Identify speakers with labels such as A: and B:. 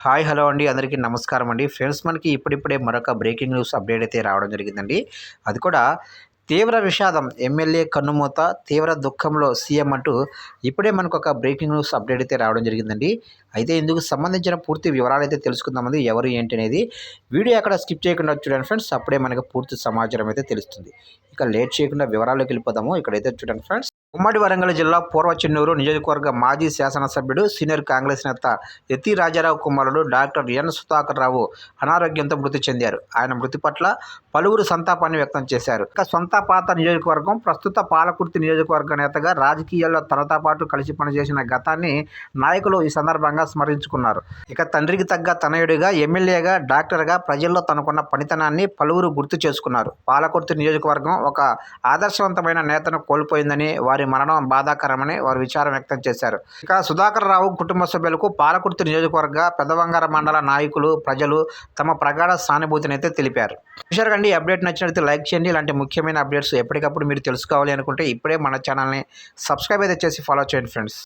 A: Hi hello అండి అందరికీ నమస్కారం అండి ఫ్రెండ్స్ మనకి ఇప్పుడిప్పుడే మరొక బ్రేకింగ్ న్యూస్ అప్డేట్ అయితే రావడం జరిగిందండి. అది కూడా తీవ్ర విషాదం ఎమ్మెల్యే కన్నుమూత తీవ్ర దుఃఖంలో సీఎం అంటూ ఇప్పుడే మనకు ఒక బ్రేకింగ్ న్యూస్ అప్డేట్ అయితే రావడం జరిగిందండి. అయితే ఇందుకు సంబంధించిన పూర్తి వివరాలు అయితే తెలుసుకుందామండి. ఎవరు ఏంటి అనేది వీడియో అక్కడ స్కిప్ చేయకుండా చూడండి ఫ్రెండ్స్. అప్పుడే మనకు పూర్తి సమాచారం అయితే తెలుస్తుంది. ఇక లేట్ చేయకుండా వివరాల్లోకి వెళ్ళిపోదాము. ఇక్కడైతే చూడండి ఫ్రెండ్స్. ఉమ్మడి వరంగల్ జిల్లా పూర్వ చెన్నూరు నియోజకవర్గ మాజీ శాసనసభ్యుడు సీనియర్ కాంగ్రెస్ నేత యతి రాజారావు కుమారుడు డాక్టర్ ఎన్ సుధాకర్ రావు అనారోగ్యంతో మృతి చెందారు. ఆయన మృతి పట్ల పలువురు సంతాపాన్ని వ్యక్తం చేశారు. ఇక సొంత పాత నియోజకవర్గం ప్రస్తుత పాలకుర్తి నియోజకవర్గ నేతగా రాజకీయాల్లో తనతో పాటు కలిసి పనిచేసిన గతాన్ని నాయకులు ఈ సందర్భంగా స్మరించుకున్నారు. ఇక తండ్రికి తగ్గ తనయుడిగా ఎమ్మెల్యేగా డాక్టర్గా ప్రజల్లో తనకున్న పనితనాన్ని పలువురు గుర్తు చేసుకున్నారు. పాలకుర్తి నియోజకవర్గం ఒక ఆదర్శవంతమైన నేతను కోల్పోయిందని వారి మరణం బాధాకరమని వారు విచారం వ్యక్తం చేశారు. ఇక సుధాకర్ రావు కుటుంబ సభ్యులకు పాలకుర్తి నియోజకవర్గ పెదవంగర మండల నాయకులు ప్రజలు తమ ప్రగాఢ సానుభూతిని అయితే తెలిపారు. చూశారండి, అప్డేట్ నచ్చినట్లయితే లైక్ చేయండి. ఇలాంటి ముఖ్యమైన అప్డేట్స్ ఎప్పటికప్పుడు మీరు తెలుసుకోవాలి అనుకుంటే ఇప్పుడే మన ఛానల్ని సబ్స్క్రైబ్ అయితే చేసి ఫాలో చేయండి ఫ్రెండ్స్.